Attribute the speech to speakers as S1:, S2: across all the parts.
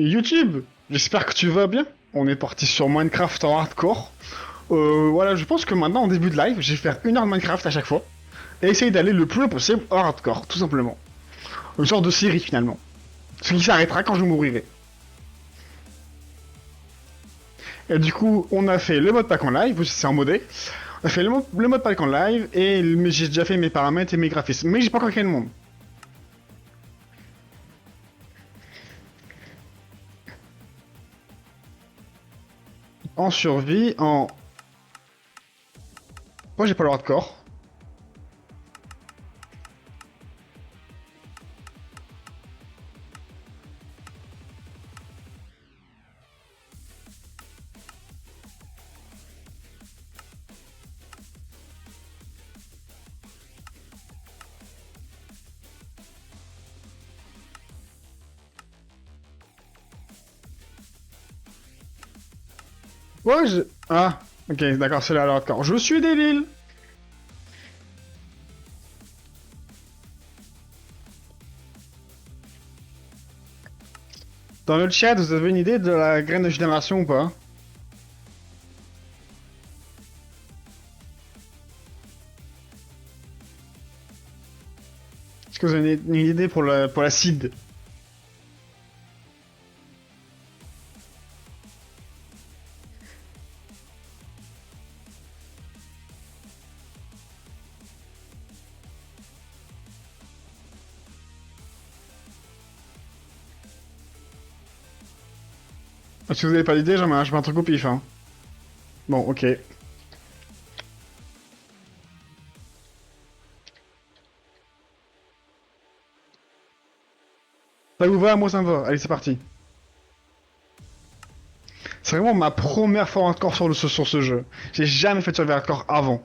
S1: YouTube, j'espère que tu vas bien. On est parti sur Minecraft en hardcore. Voilà, je pense que maintenant, en début de live, je vais faire 1 heure de Minecraft à chaque fois. Et essayer d'aller le plus loin possible en hardcore, tout simplement. Une sorte de série finalement. Ce qui s'arrêtera quand je mourirai. Et du coup, on a fait le mode pack en live, c'est en modé. On a fait le mode pack en live et j'ai déjà fait mes paramètres et mes graphismes. Mais j'ai pas encore créé le monde. En survie, en... Moi j'ai pas le hardcore. Ouais, je... Ah, ok, d'accord, c'est là le hardcore. Je suis débile. Dans le chat, vous avez une idée de la graine de génération ou pas? Est-ce que vous avez une idée pour la seed? Si vous avez pas d'idée, je mets un truc au pif, hein. Bon, ok. Ça vous va? Moi ça me va. Allez, c'est parti. C'est vraiment ma première fois hardcore sur ce jeu. J'ai jamais fait de survie hardcore avant.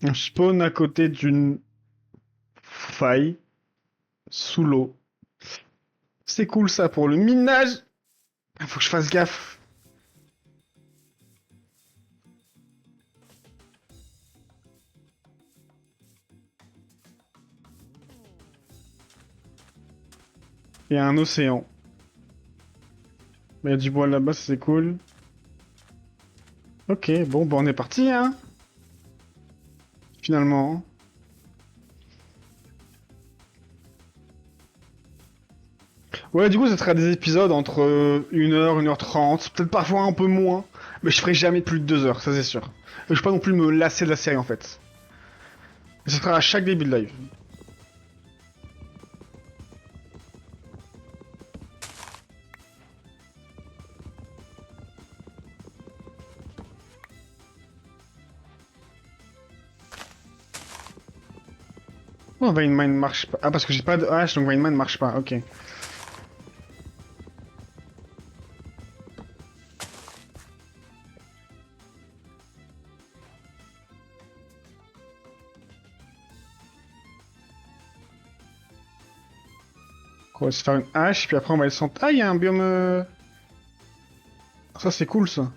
S1: On spawn à côté d'une faille sous l'eau. C'est cool ça pour le minage. Faut que je fasse gaffe. Il y a un océan. Mais il y a du bois là-bas, c'est cool. Ok, bon, bah on est parti, hein. Finalement. Ouais, du coup, ça sera des épisodes entre 1 heure, 1h30, peut-être parfois un peu moins, mais je ferai jamais plus de 2 heures, ça c'est sûr. Et je vais pas non plus me lasser de la série en fait. Et ça sera à chaque début de live. Oh, Vaynemine marche pas. Ah, parce que j'ai pas de hache, donc Vaynemine marche pas, ok. On va se faire une hache, puis après on va descendre. Ah, il y a un biome... Ça c'est cool ça.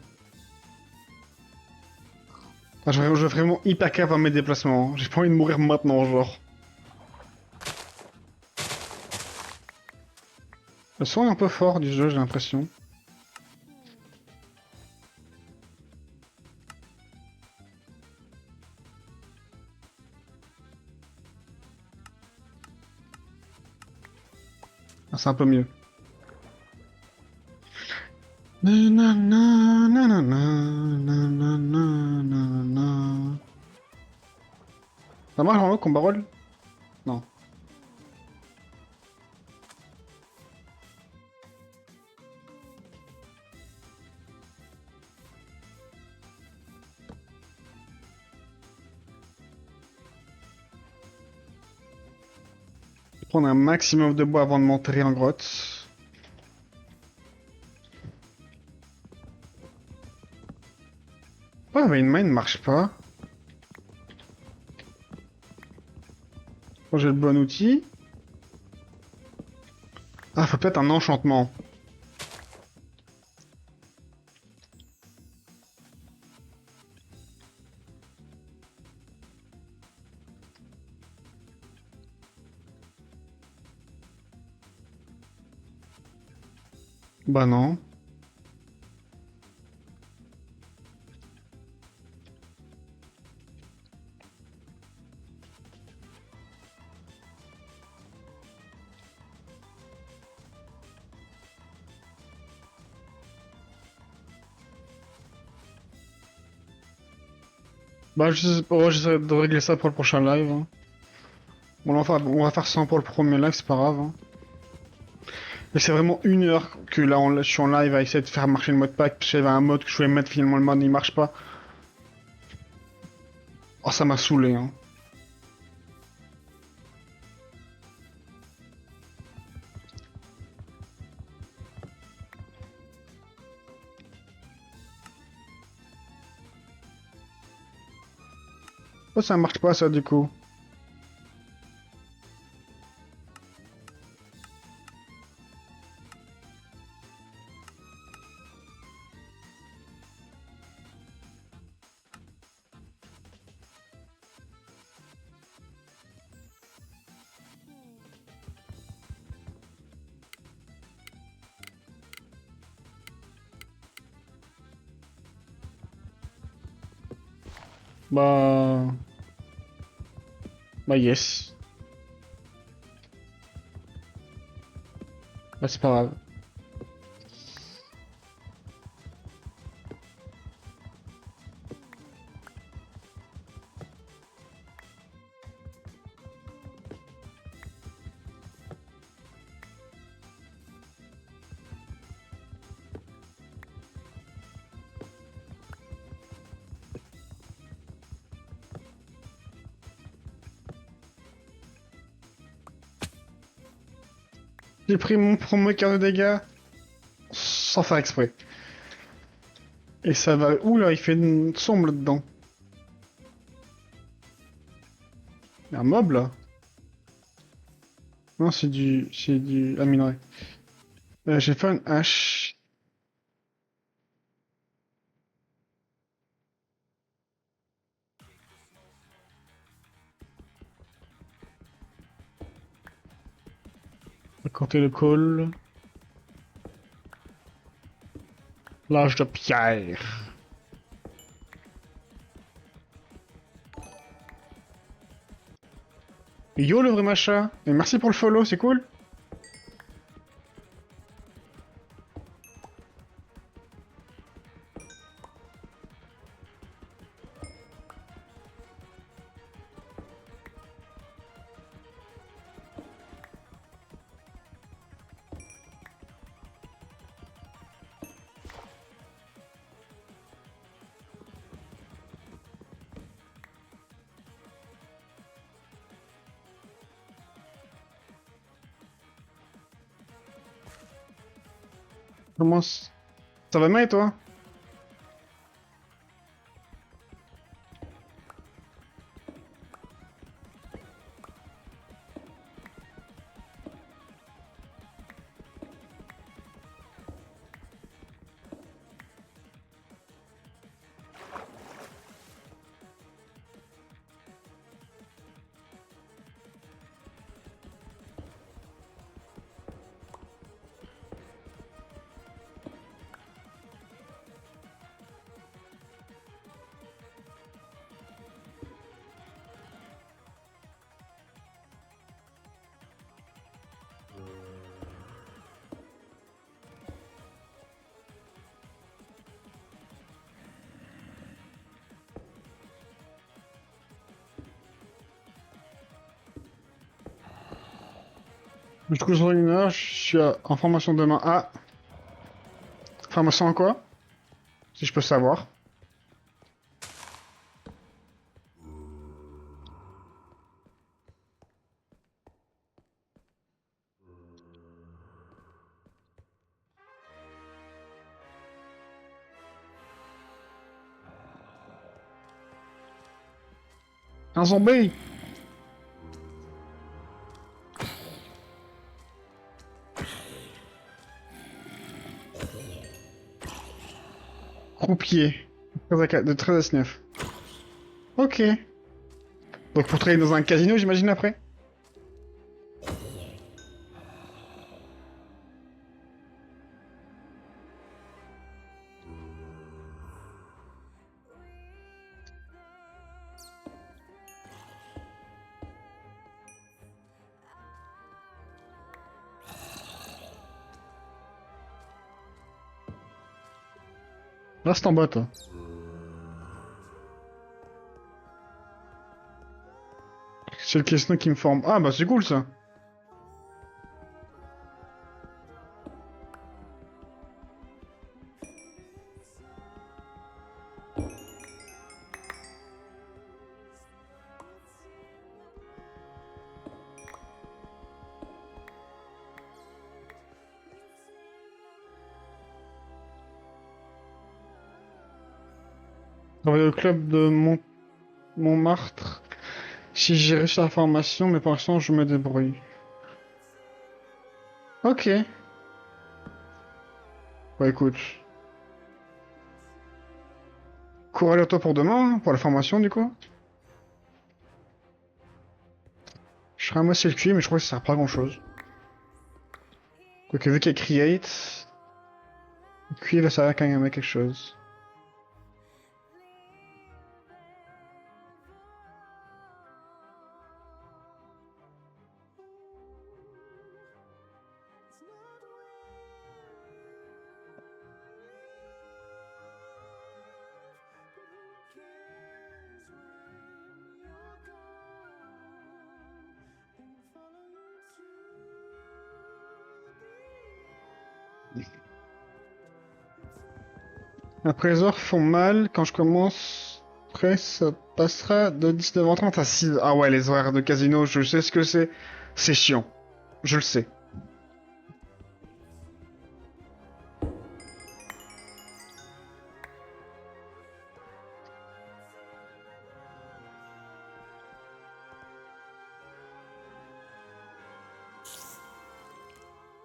S1: Ah, je vais vraiment hyper cap à mes déplacements, hein. J'ai pas envie de mourir maintenant, genre. Le son est un peu fort du jeu, j'ai l'impression. Ah, c'est un peu mieux. Nanana, nanana, nanana, nanana. Ça marche en haut, combat roll? Non. Je vais prendre un maximum de bois avant de monter en grotte. Pourquoi Vein Mine ne marche pas? Bon, j'ai le bon outil. Ah, faut peut-être un enchantement. Bah non. Bah je sais pas, ouais, j'essaie de régler ça pour le prochain live, hein. Bon, on va faire 100 pour le premier live, c'est pas grave, hein. Mais c'est vraiment 1 heure que là, je suis en live à essayer de faire marcher le mode pack, parce qu'il y avait un mode que je voulais mettre, finalement le mode il marche pas. Oh, ça m'a saoulé, hein. Oh, ça marche pas ça du coup. Bah... Bah yes. Bah c'est pas grave. J'ai pris mon premier quart de dégâts sans faire exprès. Et ça va... Ouh là, il fait une sombre là-dedans. Il y a un mob là? Non, c'est du... C'est du... Ah, minerai. J'ai fait une hache. On va compter le call. L'âge de pierre. Yo le vrai machin. Et merci pour le follow, c'est cool. Comment... Ça va bien et toi? Je trouve sur une heure, je suis en formation demain. Ah, formation en quoi? Si je peux savoir. Un zombie! Croupier. 13 à 19. Ok. Donc pour travailler dans un casino, j'imagine après? Reste en bas, toi. C'est le casino qui me forme. Ah bah c'est cool ça. Travailler au club de Montmartre. Si j'ai réussi la formation, mais pour l'instant je me débrouille. Ok. Bah écoute. Courage à toi pour demain, hein, pour la formation du coup. Je ramasse le QI, mais je crois que ça sert pas à grand chose. Quoique vu qu'il y a Create, le QI va servir quand même à quelque chose. Après les heures font mal, quand je commence, après ça passera de 19h30 à 6h. Ah ouais, les horaires de casino, je sais ce que c'est. C'est chiant. Je le sais.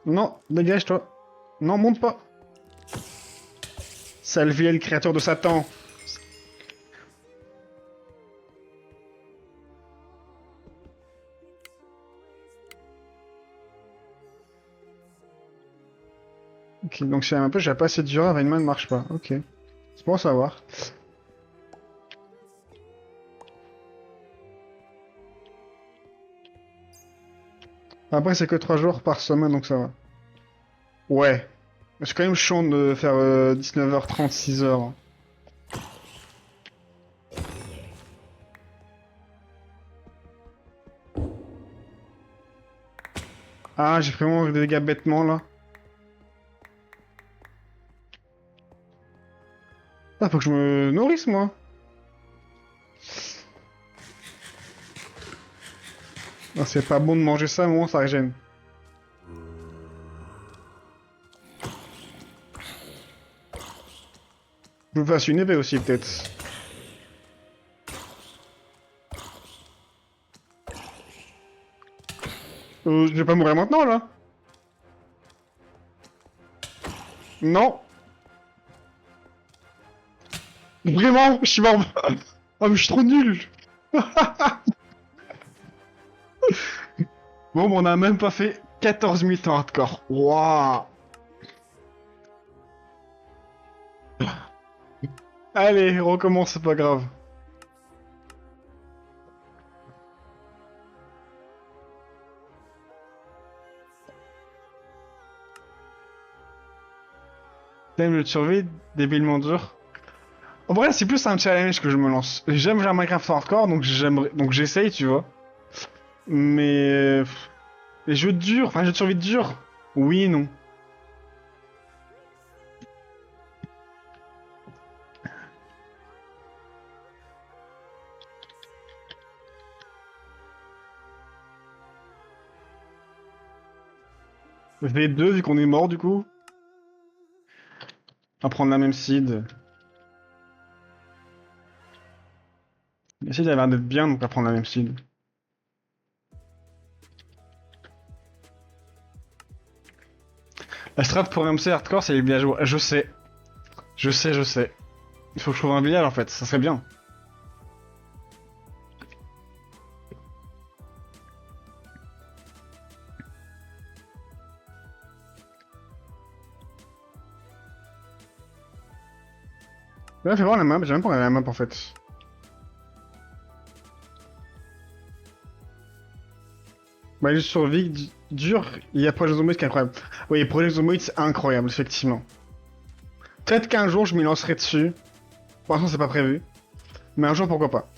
S1: Non, dégage-toi. Non, monte pas. Salviel, créateur de Satan. Ok, donc c'est un peu, j'ai pas assez de dur, Rainman ne marche pas. Ok. C'est bon à savoir. Après, c'est que 3 jours par semaine, donc ça va. Ouais. C'est quand même chiant de faire 19h30, 6h. Ah, j'ai vraiment des dégâts bêtement là. Ah, faut que je me nourrisse moi. Ah, c'est pas bon de manger ça, moi, ça régène. Je me fasse une épée aussi, peut-être. Je vais pas mourir maintenant, là. Non. Vraiment, je suis mort. Ah, mais je suis trop nul. Bon, on a même pas fait 14 minutes en hardcore. Waouh. Allez, recommence, c'est pas grave. T'aimes le survie débilement dur? En vrai, c'est plus un challenge que je me lance. J'aime jouer à Minecraft hardcore, donc j'aimerais, donc j'essaye, tu vois. Mais Les jeux durs, enfin, les jeux de survie durs. Oui et non. V2, vu qu'on est mort, du coup. On va prendre la même seed. La seed, elle a l'air d'être bien, donc on va prendre la même seed. La strat pour MC hardcore, c'est les villageois. Je sais. Je sais, je sais. Il faut que je trouve un village, en fait. Ça serait bien. Ouais, fais voir la map. J'ai même pas regardé la map, en fait. Bah, les jeux de survie durs, il y a Project Zomboid qui est incroyable. Oui, Project Zomboid, c'est incroyable, effectivement. Peut-être qu'un jour, je m'y lancerai dessus. Pour l'instant, c'est pas prévu. Mais un jour, pourquoi pas.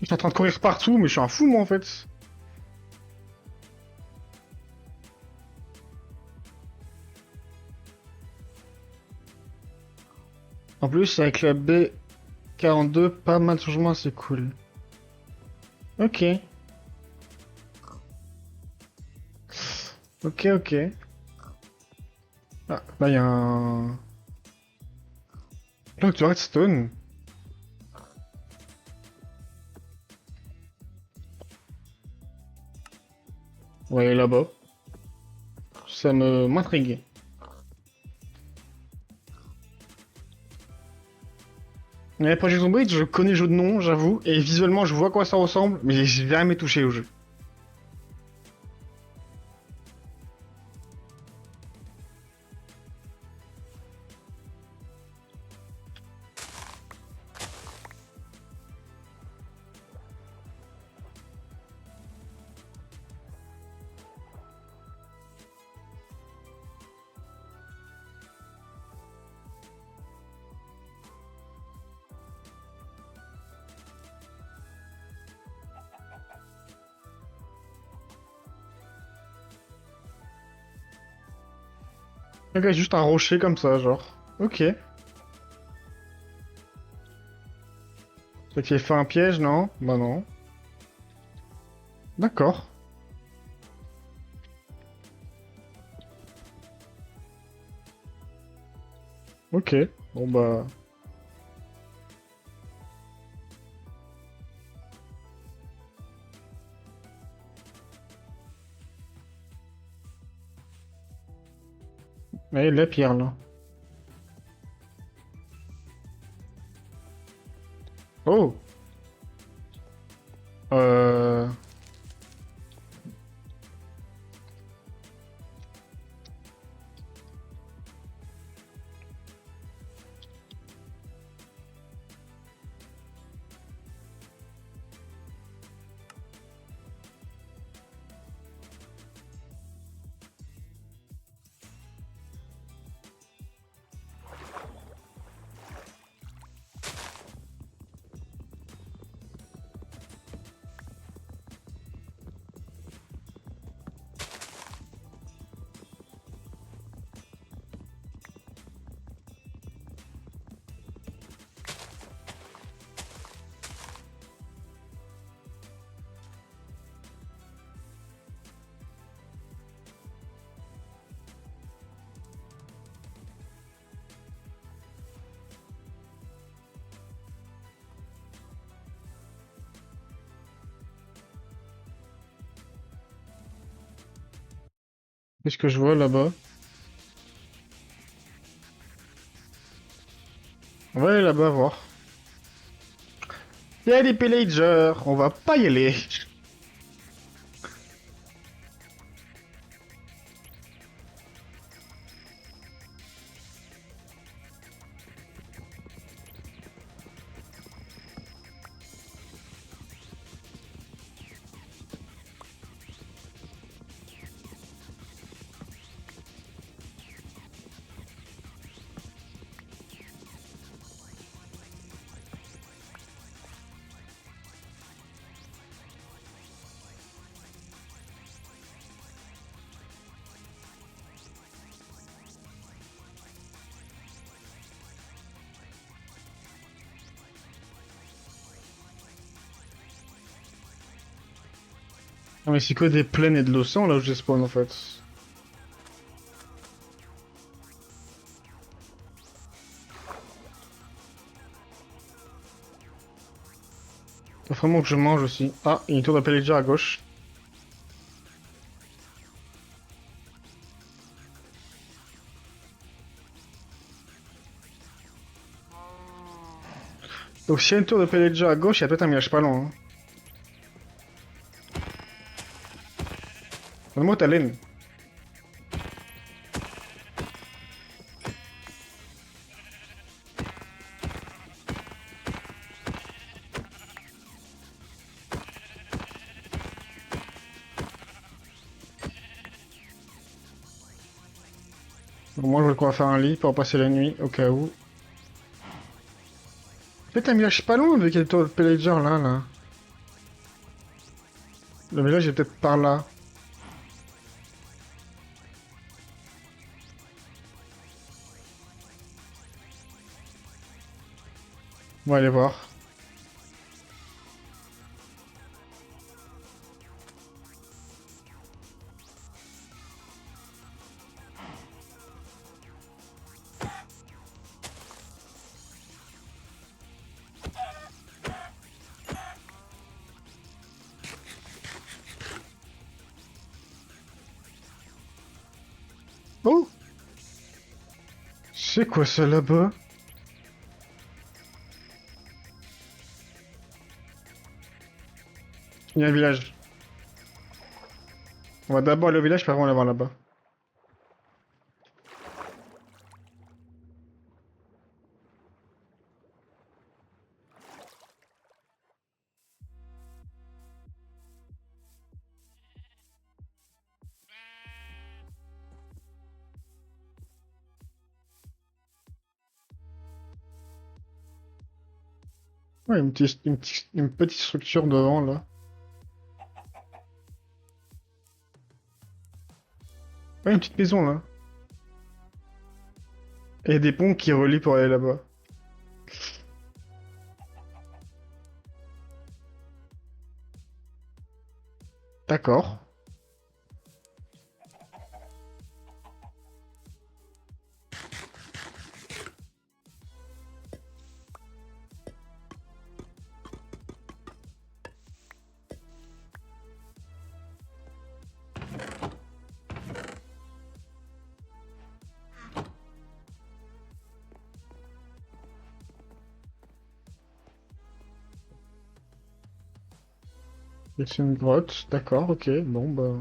S1: Je suis en train de courir partout, mais je suis un fou, moi, en fait. En plus, avec la B42, pas mal de changements, c'est cool. Ok. Ok, ok. Ah, là, il y a un... Bloc de redstone. Ouais, là-bas. Ça me m'intrigue. Mais Project Zomboid, je connais le jeu de nom, j'avoue, et visuellement, je vois à quoi ça ressemble, mais j'ai jamais touché au jeu. Ok, juste un rocher comme ça, genre. Ok. Ça qui fait un piège, non? Bah non. D'accord. Ok. Bon bah... Ouais, la pierre, là. Oh! Euh... Qu'est-ce que je vois là-bas? On va aller là-bas voir. Il y a des pillagers, on va pas y aller. Ah, mais c'est que des plaines et de l'océan là où je spawn en fait. Faut vraiment que je mange aussi. Ah, il y a une tour de pillager à gauche. Donc s'il y a une tour de pillager à gauche, il y a peut-être un village pas loin. Hein. Donne-moi ta laine. Bon, moi je vais quoi faire un lit pour passer la nuit au cas où. Peut-être un village pas loin avec les tours de pillager là. Le village est peut-être par là. On va aller voir. Oh! C'est quoi ça là-bas? Il y a un village. On va d'abord aller au village, puis après on va voir là-bas. Ouais, une petite structure devant là. Ouais, une petite maison là. Et des ponts qui relient pour aller là-bas. D'accord. Et c'est une grotte. D'accord, ok. Bon, bah.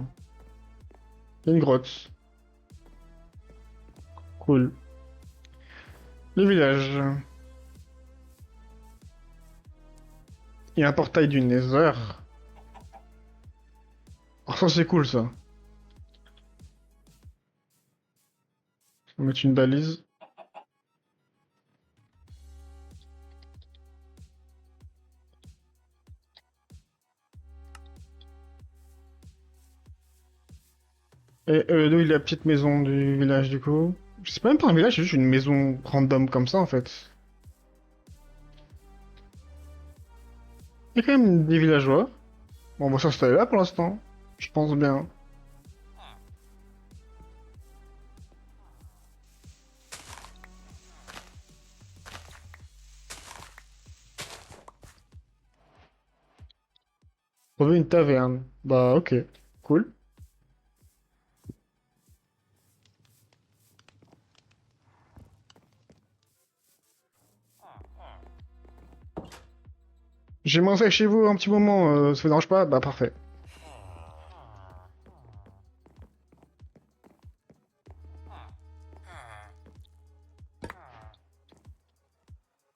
S1: Il y a une grotte. Cool. Le village. Il y a un portail du Nether. Oh, ça c'est cool ça. On va mettre une balise. Et d'où est la petite maison du village du coup? C'est pas même pas un village, c'est juste une maison random comme ça en fait. Il y a quand même des villageois. Bon, on va s'installer là pour l'instant. Je pense bien. Trouver une taverne. Bah ok. Cool. J'ai mangé chez vous un petit moment, ça vous dérange pas? Bah parfait.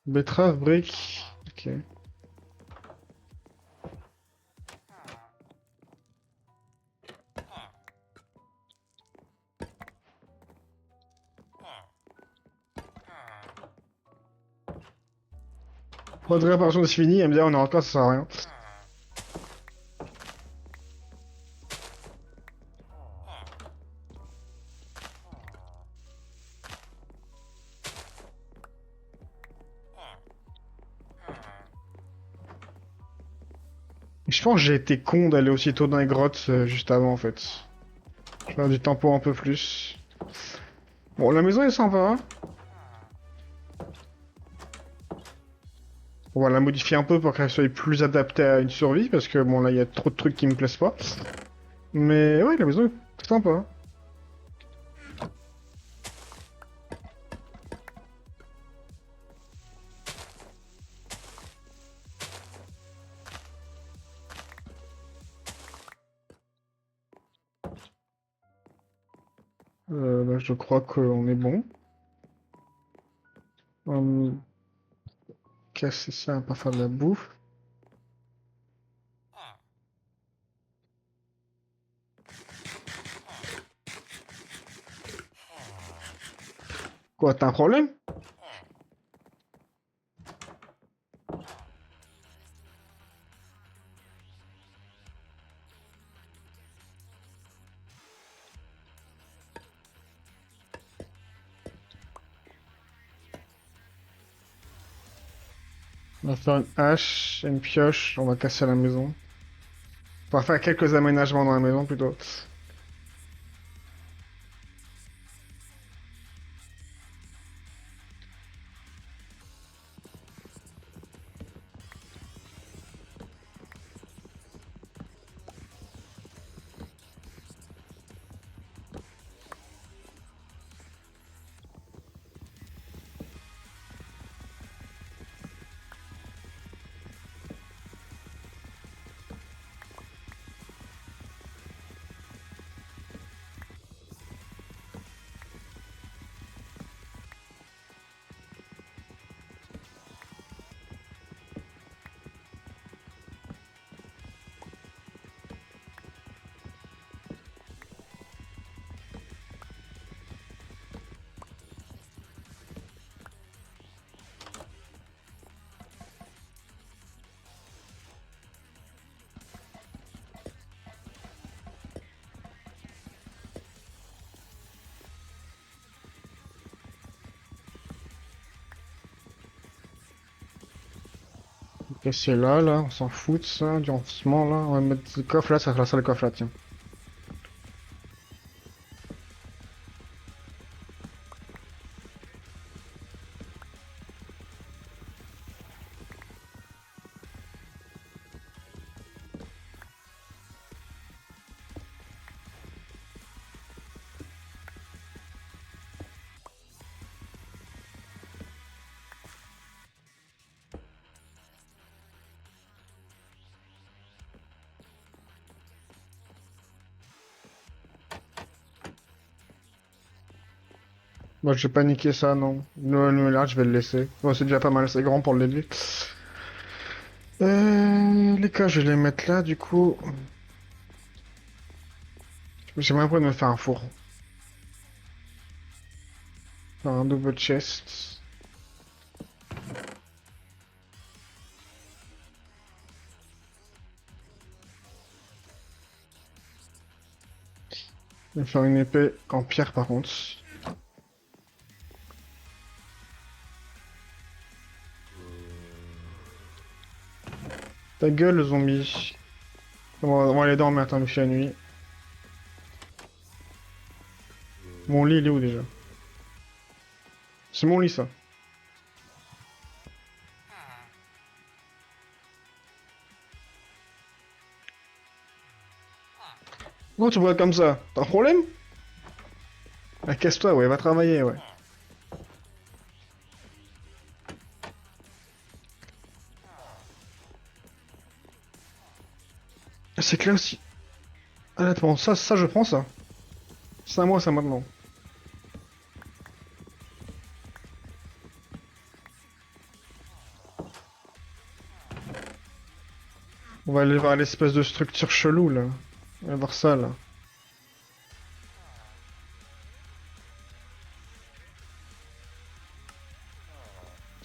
S1: Betterave, brique. Ok. Mode réparation c'est fini, elle me dit on est encore, ça sert à rien. Je pense que j'ai été con d'aller aussitôt dans les grottes juste avant en fait. Je vais faire du tempo un peu plus. Bon, la maison est sympa. On va la modifier un peu pour qu'elle soit plus adaptée à une survie parce que bon là il y a trop de trucs qui me plaisent pas. Mais ouais, la maison est sympa. Bah, je crois qu'on est bon. Hum, Casser ça, pas faire de la bouffe. Quoi, t'as un problème? On va faire une hache, une pioche, on va casser la maison. On va faire quelques aménagements dans la maison plutôt. Casser là, on s'en fout de ça, du renforcement là. On va mettre le coffre là, ça sera ça le coffre là, tiens. Moi, je vais pas niquer ça, non. Là, je vais le laisser. Bon, c'est déjà pas mal, c'est grand pour l'élever. Les cas, je vais les mettre là, du coup. J'ai même pas de me faire un four. Faire un double chest. Je vais faire une épée en pierre, par contre. Ta gueule, zombie. On va aller dormir, attends, il fait la nuit. Mon lit, il est où déjà? C'est mon lit, ça. Pourquoi tu vois comme ça? T'as un problème? Ah, casse-toi, ouais, va travailler, ouais. C'est clair aussi. Ah, attends, ça, je prends ça. C'est à moi, ça, maintenant. On va aller voir l'espèce de structure chelou, là. On va voir ça, là.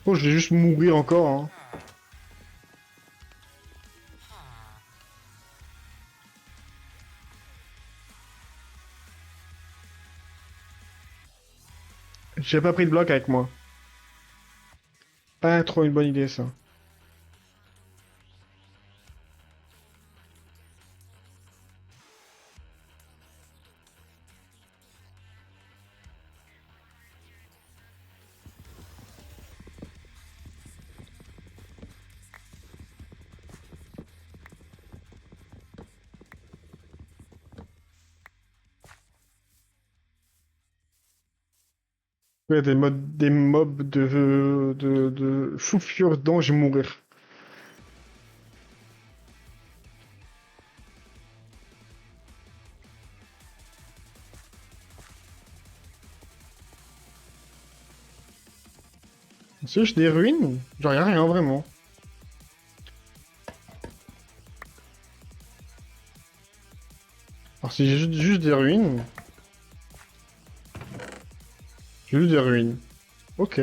S1: Oh, je vais juste mourir encore, hein. J'ai pas pris de bloc avec moi. Pas trop une bonne idée, ça. Il y a des mobs de fou furieux dedans, je vais mourir. C'est juste des ruines? Genre, y a rien vraiment. Alors, si j'ai juste des ruines. J'ai juste des ruines. Ok.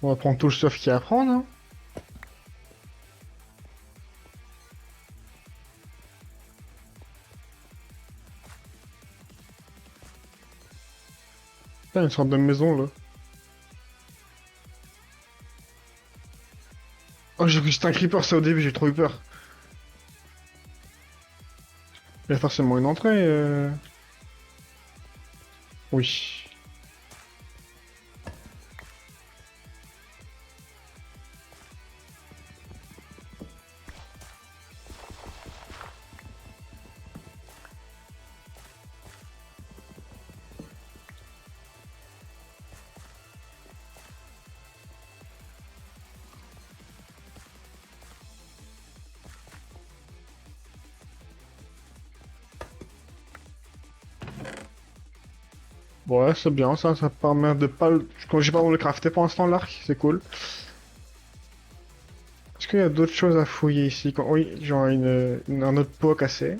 S1: On va prendre tout le stuff qu'il y a à prendre, hein. Putain, une sorte de maison là. Oh, j'ai cru que c'était un creeper, ça au début, j'ai trop eu peur. Il y a forcément une entrée. Oui. Bon, ouais, c'est bien, ça permet de pas quand j'ai pas besoin de le crafter pour l'instant, l'arc, c'est cool. Est-ce qu'il y a d'autres choses à fouiller ici? Oui, genre un autre pot à casser.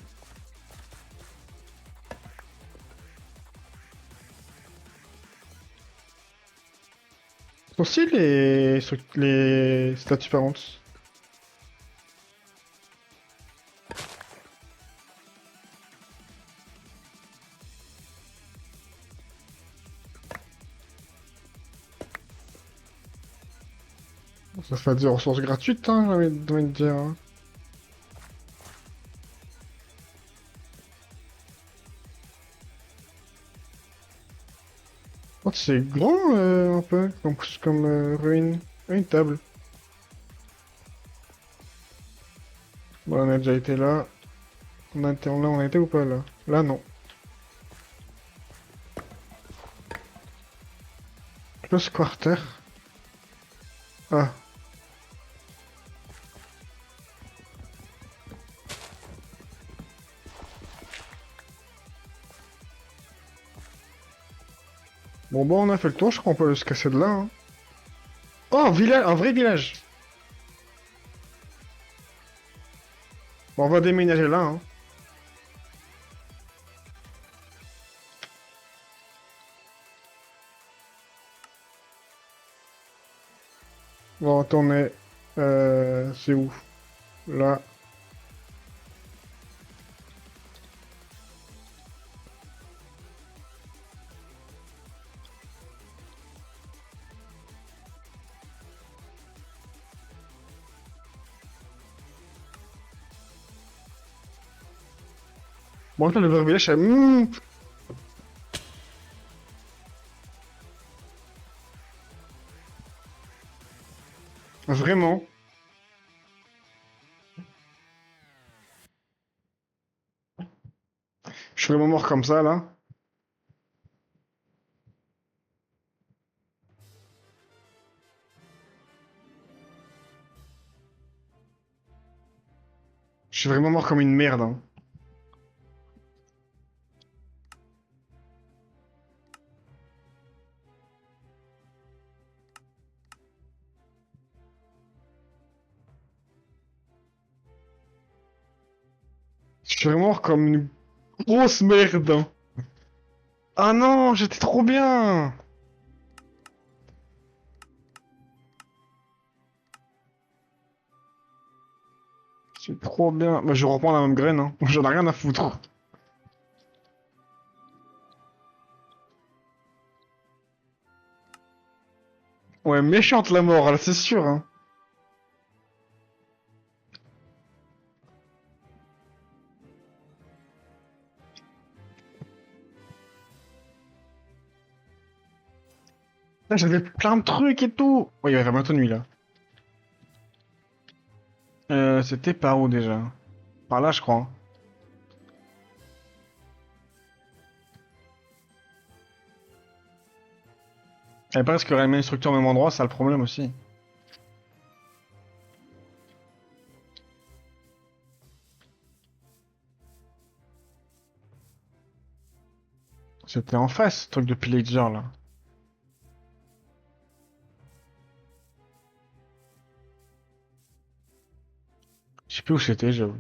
S1: Sont aussi les statues parentes. Ça fait des ressources gratuites, hein, j'ai envie de dire, hein. Oh, c'est grand, un peu, comme ruine. Une table. Bon, on a déjà été là. On a été ou pas, là? Là, non. Close quarter. Ah. Bon, on a fait le tour, je crois qu'on peut se casser de là, hein. Oh, un vrai village! Bon, on va déménager là, hein. On va retourner... c'est où? Là. Bon, là, le vrai village, c'est... Vraiment. Je suis vraiment mort comme ça, là. Je suis vraiment mort comme une merde, hein. Je suis vraiment mort comme une grosse merde, hein. Ah non, j'étais trop bien! C'est trop bien. Bah, je reprends la même graine, hein. J'en ai rien à foutre. Ouais, méchante la mort, là, c'est sûr, hein. Là, j'avais plein de trucs et tout. Ouais, il va faire bientôt nuit, là. C'était par où déjà? Par là, je crois. Et après, est-ce qu'il y aurait la même structure au même endroit? C'est le problème aussi. C'était en face, ce truc de pillager là. Je sais plus où c'était, j'avoue.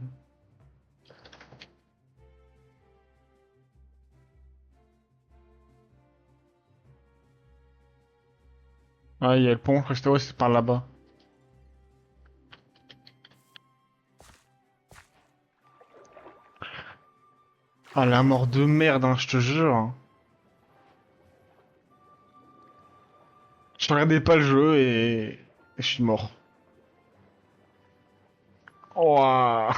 S1: Ah, il y a le pont, je crois que c'était ouais, c'est par là-bas. Ah, la mort de merde, hein, je te jure, hein. Je regardais pas le jeu et je suis mort. Ouah.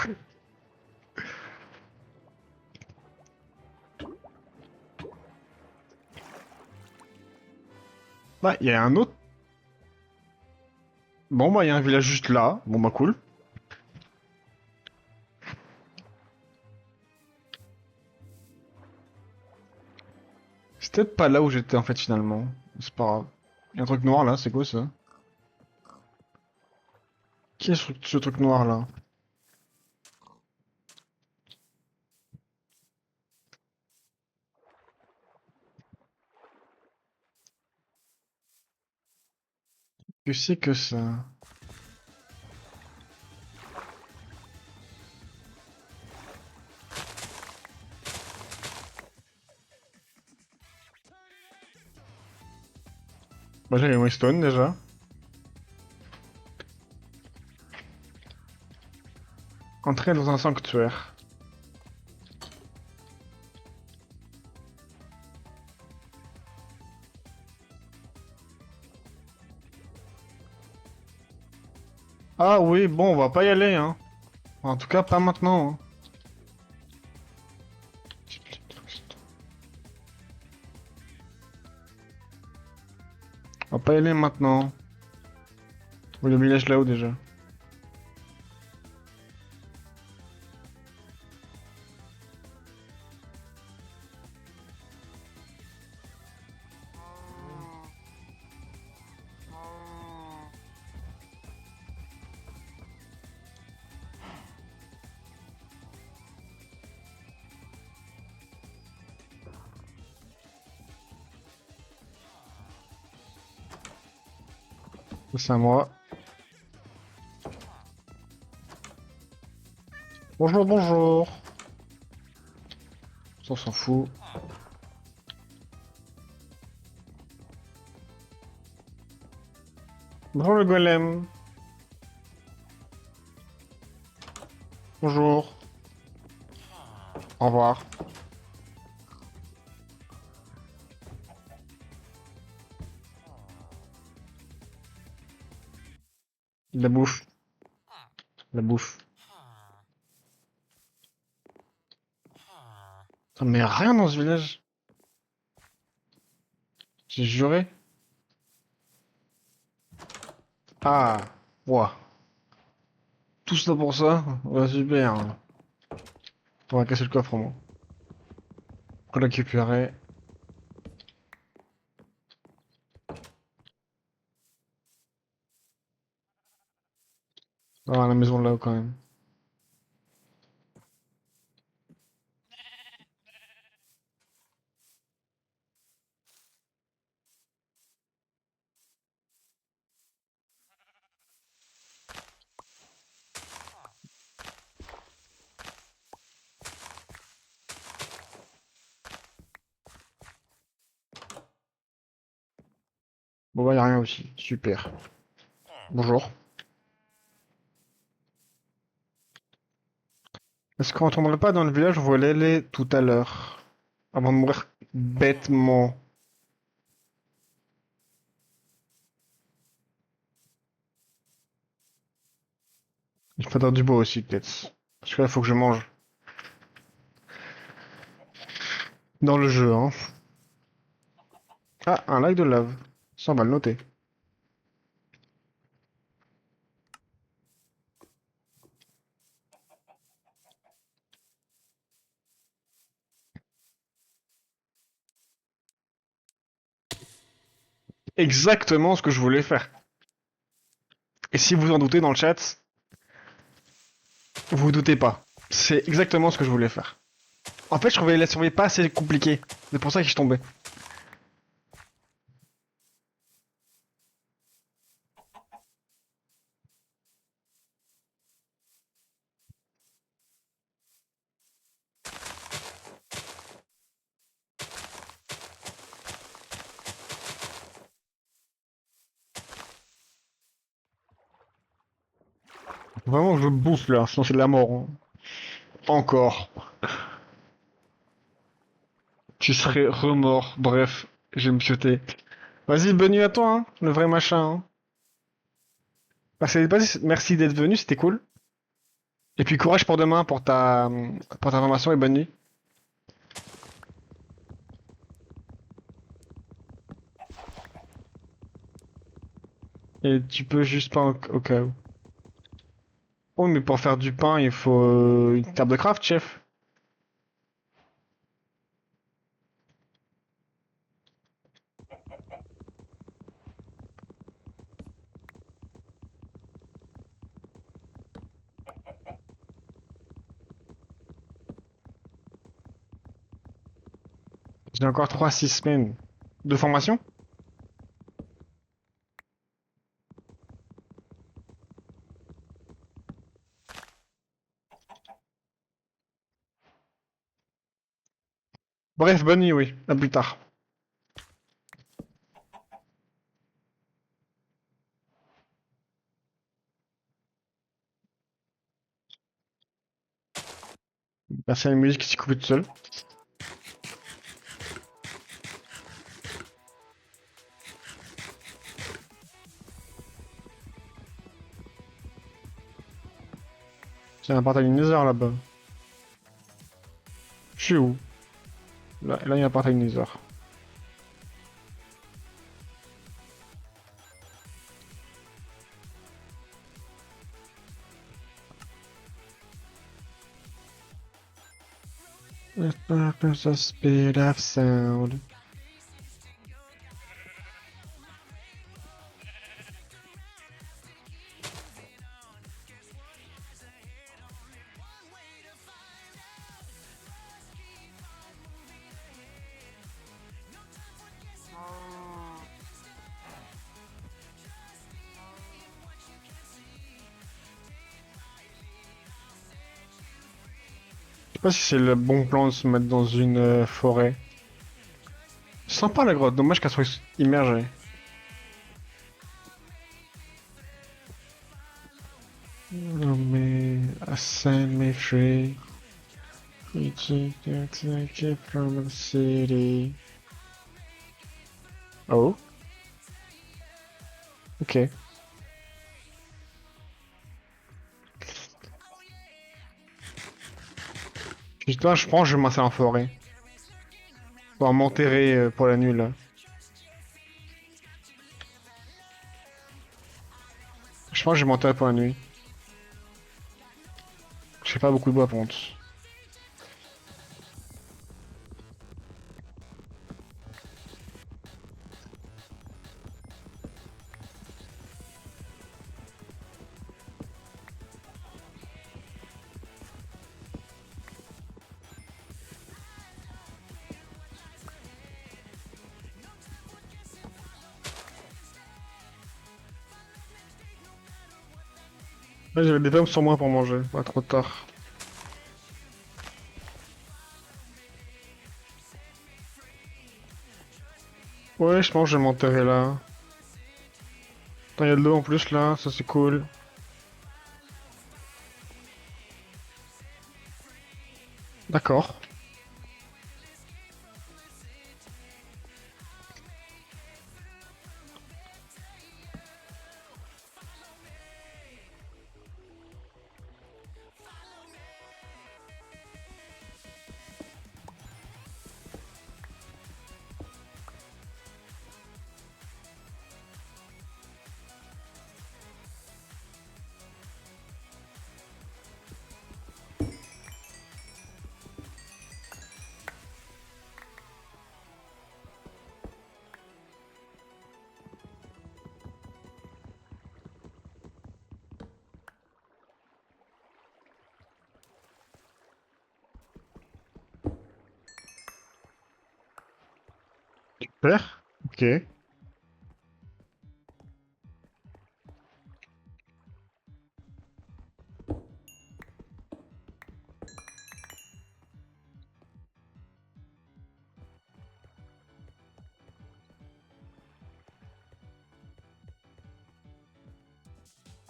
S1: Bah, il y a un autre. Bon, bah, il y a un village juste là. Bon, bah, cool. C'est peut-être pas là où j'étais en fait finalement. C'est pas grave. Il y a un truc noir là, c'est quoi ça? Qui est ce truc noir là? Que c'est que ça? Bah, j'ai les Weston déjà. Entrer dans un sanctuaire. Ah oui, bon, on va pas y aller, hein. En tout cas, pas maintenant, hein. On va pas y aller maintenant. Oui, le village là-haut déjà. C'est à moi. Bonjour, bonjour. Ça, on s'en fout. Bonjour le golem. Bonjour. Au revoir. La bouffe. La bouffe. Putain, mais rien dans ce village. J'ai juré. Ah. Ouah. Tout ça pour ça? Ouais, super. On va casser le coffre, moi. Pour le récupérer. Ah, la maison là-haut, quand même. Bon, bah, y a rien aussi. Super. Bonjour. Est-ce qu'on retournerait pas dans le village où on voulait aller tout à l'heure? Avant de mourir bêtement. Il faudra du bois aussi, peut-être. Parce que là, faut que je mange. Dans le jeu, hein. Ah, un lac de lave. Ça, on va le noter. exactement ce que je voulais faire. Et si vous en doutez dans le chat, vous vous doutez pas. C'est exactement ce que je voulais faire. En fait, je trouvais la survie pas assez compliquée. C'est pour ça que je suis tombé. Vraiment, je bouffe là, sinon c'est de la mort, hein. Encore. Tu serais remords. Bref, je vais me chuter. Vas-y, bonne nuit à toi, hein, le vrai machin, hein. Merci d'être venu, c'était cool. Et puis courage pour demain, pour ta formation et bonne nuit. Et tu peux juste pas au cas où. Oh, mais pour faire du pain, il faut une table de craft, chef. J'ai encore 3 6 semaines de formation. Bref, bonne nuit, oui. À plus tard. Merci à la musique qui s'est coupée toute seule. J'ai un portail Nether là-bas. Je suis où? Là, il y a un portail Nether. The purpose of speed of sound. Je sais pas si c'est le bon plan de se mettre dans une forêt. Sympa la grotte, dommage qu'elle soit immergée. Oh, mais ascend me free. Take it from the city. Oh, ok. Putain, je pense que je vais m'installer en forêt. Pour m'enterrer pour la nuit là. Je pense que je vais m'enterrer pour la nuit. J'ai pas beaucoup de bois par contre. Là, j'avais des pommes sur moi pour manger, pas trop tard. Ouais, je pense que je vais m'enterrer là. Attends, il y a de l'eau en plus là, ça c'est cool. D'accord. Faire? Ok.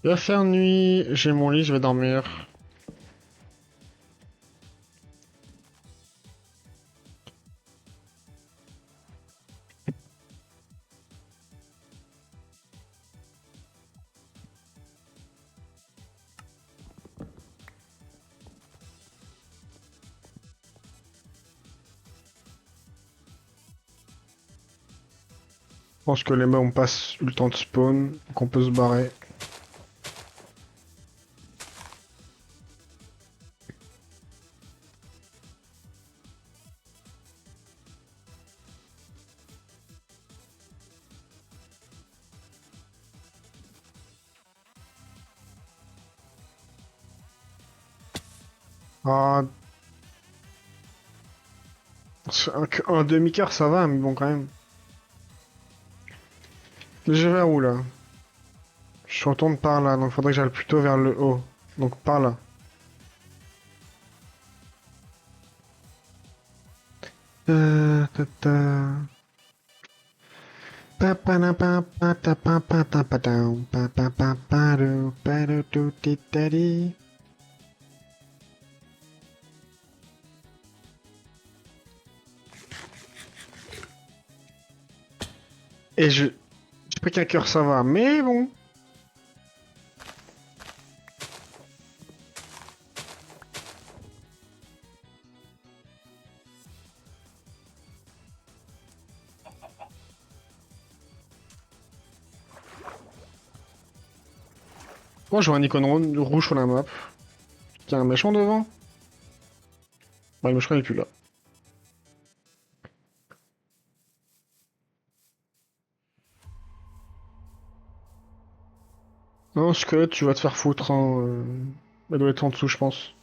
S1: Il va faire nuit, j'ai mon lit, je vais dormir. Je pense que les mobs ont pas eu le temps de spawn, donc on peut se barrer. Ah, un demi-quart ça va, mais bon quand même. Je vais où là? Je retourne par là, donc faudrait que j'aille plutôt vers le haut. Donc par là. Ta, ta. Pa, pa, na, pa, pa, ta, pa, pa, ta, pa, down, pa, pa, pa, pa, do, pa, do, do, di, da, di. Et je... J'ai pris qu'un cœur, ça va, mais bon. Moi, je vois un icône rouge sur la map. Il y a un méchant devant. Bah, le méchant il est plus là. Non, squelette, tu vas te faire foutre, hein. Elle doit être en dessous, je pense.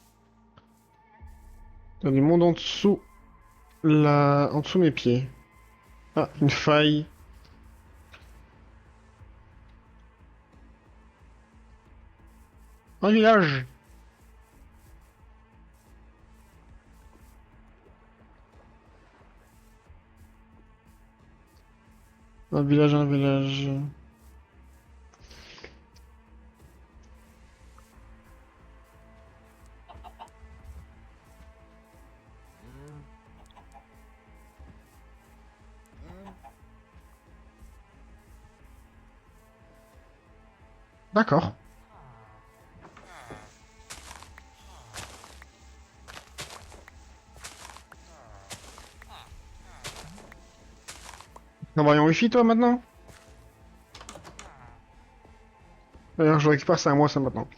S1: Il y a du monde en dessous. Là, en dessous de mes pieds. Ah, une faille. Un village. Un village, un village. D'accord. On va en wifi toi maintenant? D'ailleurs, je récupère ça à moi ça maintenant.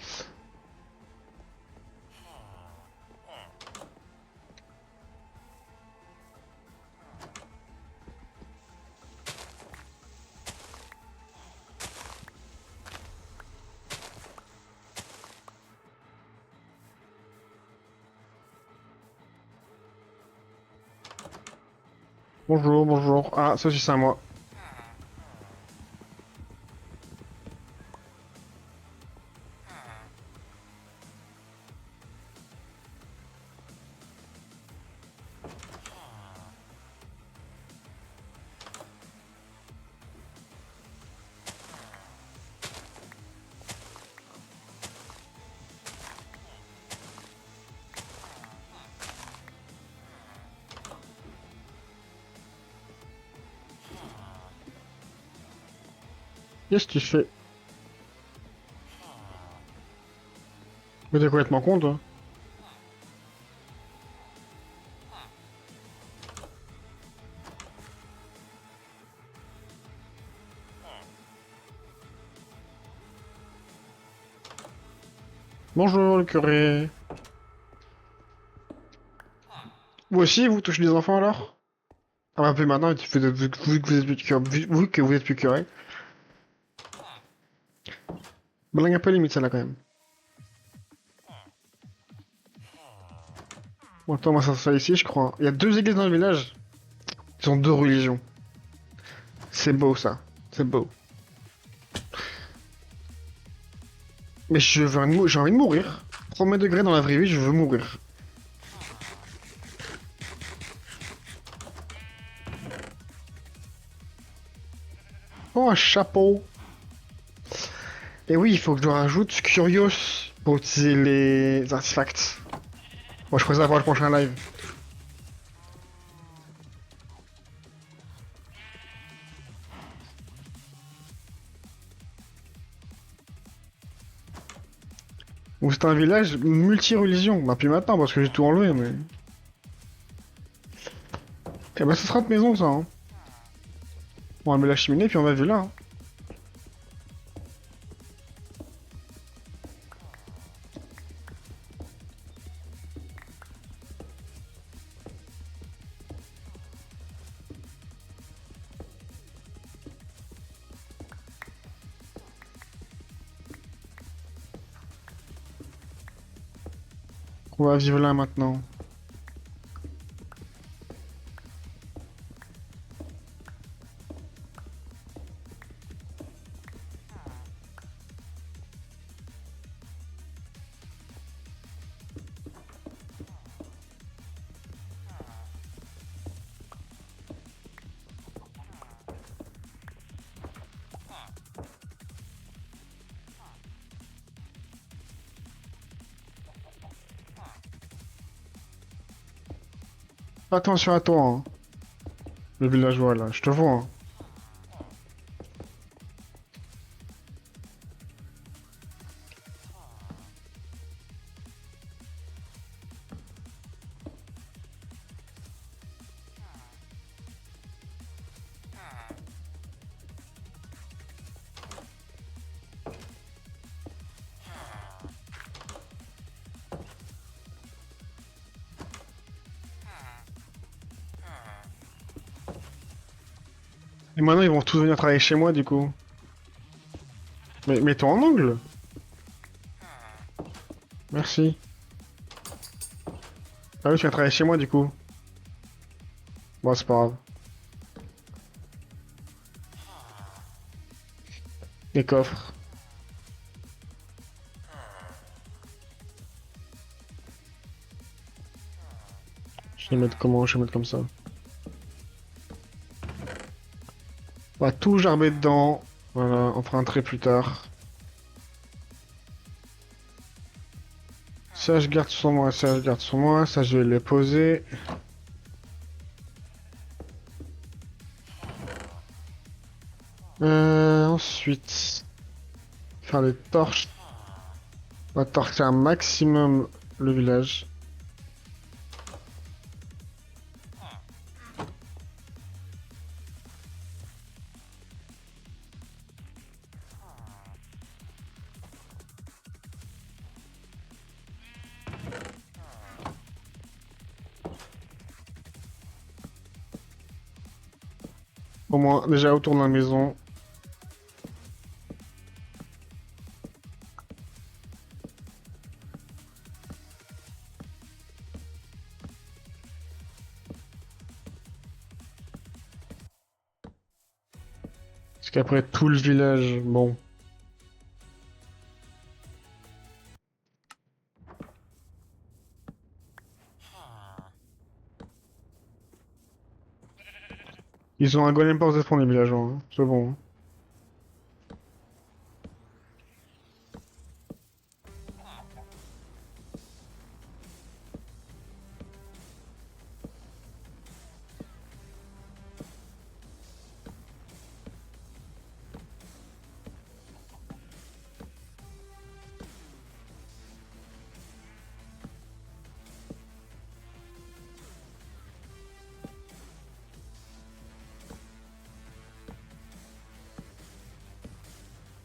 S1: Bonjour, bonjour. Ah, ça aussi c'est à moi. Qu'est-ce que tu fais? Mais t'es complètement con toi. Bonjour le curé. Vous aussi, vous touchez des enfants alors? Ah bah plus maintenant, vu que vous êtes plus curé, vu que vous êtes plus curé. Blague un peu limite celle-là quand même. Bon, attends, moi ça ici je crois. Il y a deux églises dans le village. Ils ont deux religions. C'est beau ça. C'est beau. Mais j'ai envie de mourir. Premier degré dans la vraie vie, je veux mourir. Oh, un chapeau. Et oui, il faut que je rajoute Curious pour utiliser les artefacts. Bon, je ferai ça pour le prochain live. Ou c'est un village multi-religion. Bah, puis maintenant, parce que j'ai tout enlevé, mais. Eh ben, ce sera de maison, ça, hein. On va mettre la cheminée, puis on va vivre là, hein. On va vivre là, maintenant. Attention à toi, hein. Le villageois, là. Je te vois, hein. Et maintenant, ils vont tous venir travailler chez moi, du coup. Mais mets-toi en angle. Merci. Ah oui, tu viens travailler chez moi, du coup. Bon, c'est pas grave. Les coffres. Je vais mettre comment? Je vais mettre comme ça. On va tout gerber dedans. Voilà, on fera un trait plus tard. Ça, je garde sur moi, ça, je garde sur moi. Ça, je vais les poser. Ensuite, faire des torches. On va torcher un maximum le village. Au moins, déjà autour de la maison. Parce qu'après tout le village, bon. Ils ont un golem pour se les villageois, hein. C'est bon, hein.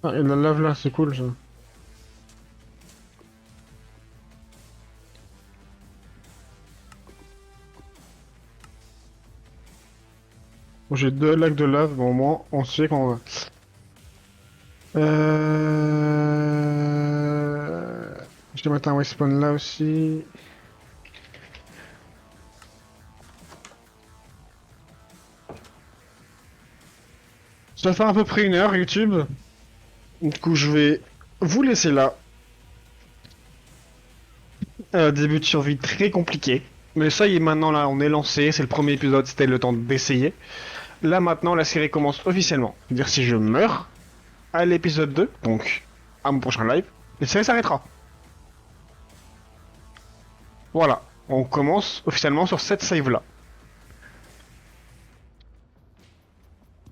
S1: Ah, et la lave là, c'est cool ça. Bon, j'ai deux lacs de lave, bon, au moins, on sait qu'on va. Je vais mettre un respawn là aussi. Ça fait à peu près 1 heure YouTube. Du coup, je vais vous laisser là. Début de survie très compliqué. Mais ça y est, maintenant là, on est lancé. C'est le premier épisode, c'était le temps d'essayer. Là maintenant, la série commence officiellement. C'est-à-dire si je meurs à l'épisode 2, donc à mon prochain live, la série s'arrêtera. Voilà, on commence officiellement sur cette save là.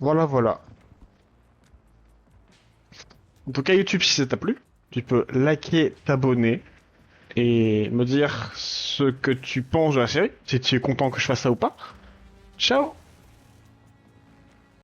S1: Voilà, voilà. En tout cas, YouTube, si ça t'a plu, tu peux liker, t'abonner et me dire ce que tu penses de la série, si tu es content que je fasse ça ou pas. Ciao!